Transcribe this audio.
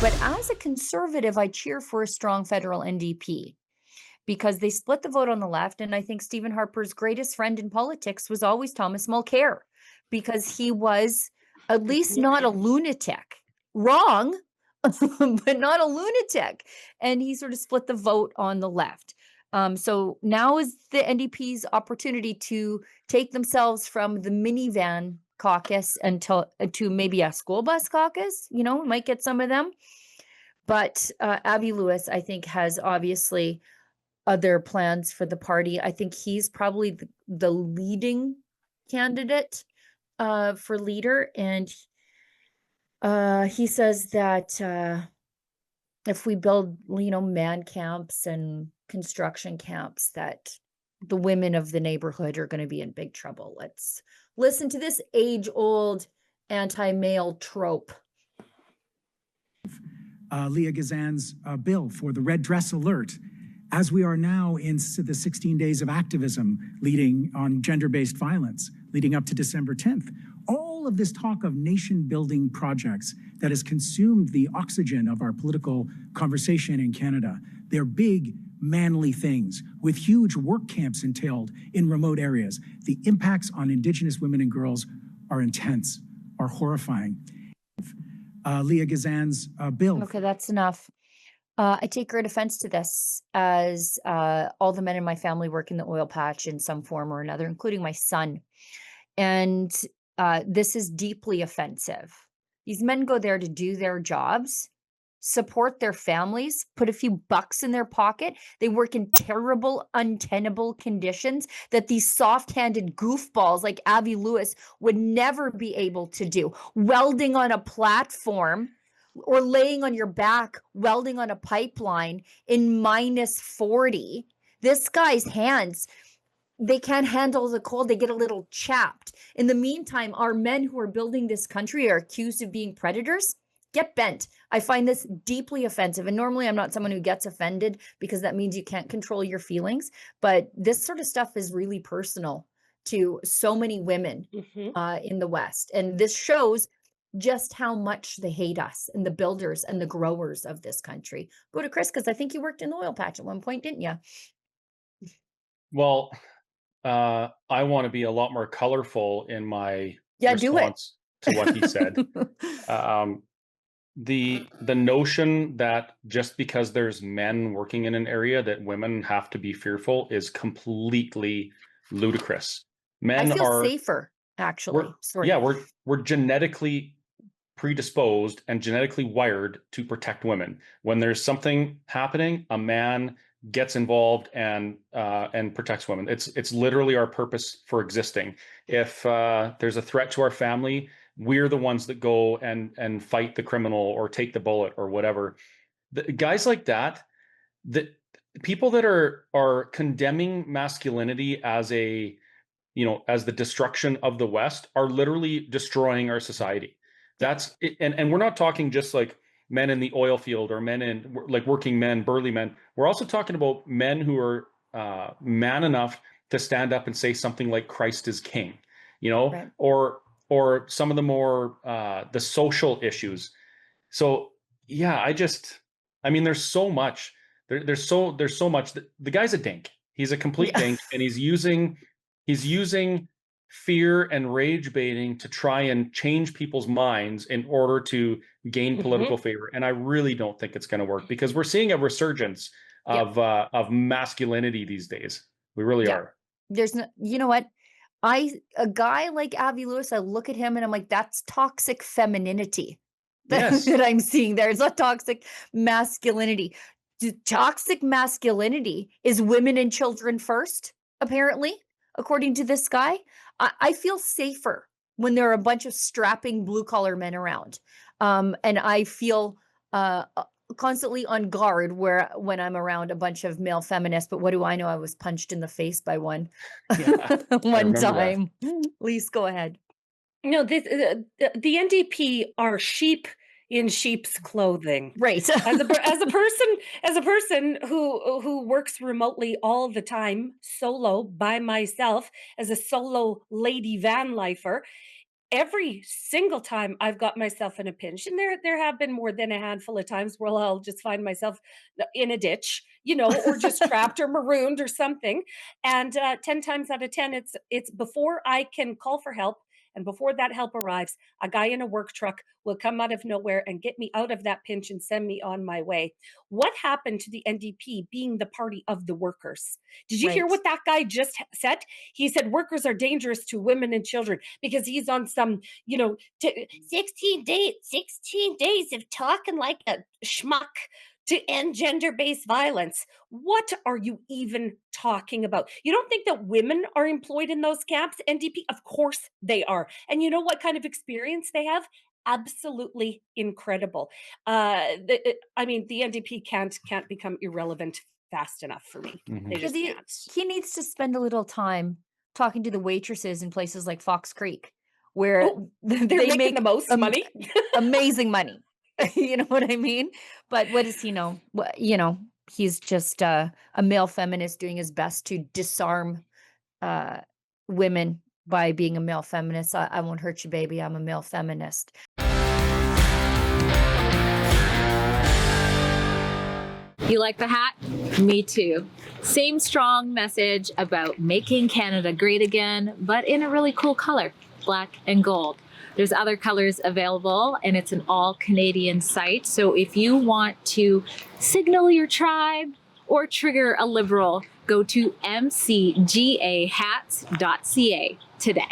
But as a conservative, I cheer for a strong federal NDP because they split the vote on the left. And I think Stephen Harper's greatest friend in politics was always Thomas Mulcair because he was at least not a lunatic. Wrong, but not a lunatic. And he sort of split the vote on the left. So now is the NDP's opportunity to take themselves from the minivan caucus until to maybe a school bus caucus. Might get some of them. But Avi Lewis, I think, has obviously other plans for the party. I think he's probably the leading candidate for leader. And he says that if we build, man camps and construction camps, that the women of the neighborhood are going to be in big trouble. Let's listen to this age-old anti-male trope. Leah Gazan's bill for the red dress alert, as we are now in the 16 days of activism leading on gender-based violence, leading up to December 10th. All of this talk of nation-building projects that has consumed the oxygen of our political conversation in Canada. They're big, manly things with huge work camps entailed in remote areas. The impacts on Indigenous women and girls are intense, are horrifying. Leah Gazan's bill. Okay, that's enough. I take great offense to this, as all the men in my family work in the oil patch in some form or another, including my son. And this is deeply offensive. These men go there to do their jobs, support their families, put a few bucks in their pocket. They work in terrible, untenable conditions that these soft-handed goofballs like Avi Lewis would never be able to do. Welding on a platform or laying on your back, welding on a pipeline in -40. This guy's hands, they can't handle the cold. They get a little chapped. In the meantime, our men who are building this country are accused of being predators. Get bent. I find this deeply offensive. And normally I'm not someone who gets offended because that means you can't control your feelings. But this sort of stuff is really personal to so many women in the West. And this shows just how much they hate us and the builders and the growers of this country. Go to Chris, because I think you worked in the oil patch at one point, didn't you? Well, I want to be a lot more colorful in my do it. response to what he said. The notion that just because there's men working in an area that women have to be fearful is completely ludicrous. Men I feel are safer, actually. we're genetically predisposed and genetically wired to protect women. When there's something happening, a man gets involved and protects women. It's literally our purpose for existing. If there's a threat to our family, we're the ones that go and fight the criminal or take the bullet or whatever. Guys like that, the people that are condemning masculinity as as the destruction of the West are literally destroying our society. That's it. And we're not talking just like men in the oil field or men in like working men, burly men. We're also talking about men who are man enough to stand up and say something like Christ is king, Right. or some of the more the social issues. So yeah, I mean, there's so much. There's so much. The guy's a dink. He's a complete dink, and he's using fear and rage baiting to try and change people's minds in order to gain political favor. And I really don't think it's going to work, because we're seeing a resurgence of masculinity these days. We really are. There's no, you know what? A guy like Avi Lewis, I look at him and I'm like, that's toxic femininity Yes. that I'm seeing there. It's not toxic masculinity. Toxic masculinity is women and children first, apparently, according to this guy. I feel safer when there are a bunch of strapping blue collar men around. And I feel constantly on guard when I'm around a bunch of male feminists. But what do I know? I was punched in the face by one one time. Lise, go ahead. No, the NDP are sheep in sheep's clothing. Right. As a person who works remotely all the time, solo by myself, as a solo lady van lifer, every single time I've got myself in a pinch, and there have been more than a handful of times where I'll just find myself in a ditch, or just trapped or marooned or something. And 10 times out of 10, it's before I can call for help. And before that help arrives, a guy in a work truck will come out of nowhere and get me out of that pinch and send me on my way. What happened to the NDP being the party of the workers? Did you hear Right. what that guy just said? He said workers are dangerous to women and children because he's on some, 16 days of talking like a schmuck to end gender-based violence. What are you even talking about? You don't think that women are employed in those camps, NDP? Of course they are. And you know what kind of experience they have? Absolutely incredible. I mean, the NDP can't become irrelevant fast enough for me. They Mhm. Yeah, just can't. he needs to spend a little time talking to the waitresses in places like Fox Creek, where Oh, they're they making the make most money. amazing money. You know what I mean? But what does he know? He's just a male feminist doing his best to disarm uh, women by being a male feminist. I won't hurt you, baby. I'm a male feminist. You like the hat? Me too. Same strong message about making Canada great again, but in a really cool color, black and gold. There's other colors available, and it's an all Canadian site. So if you want to signal your tribe or trigger a liberal, go to mcgahats.ca today.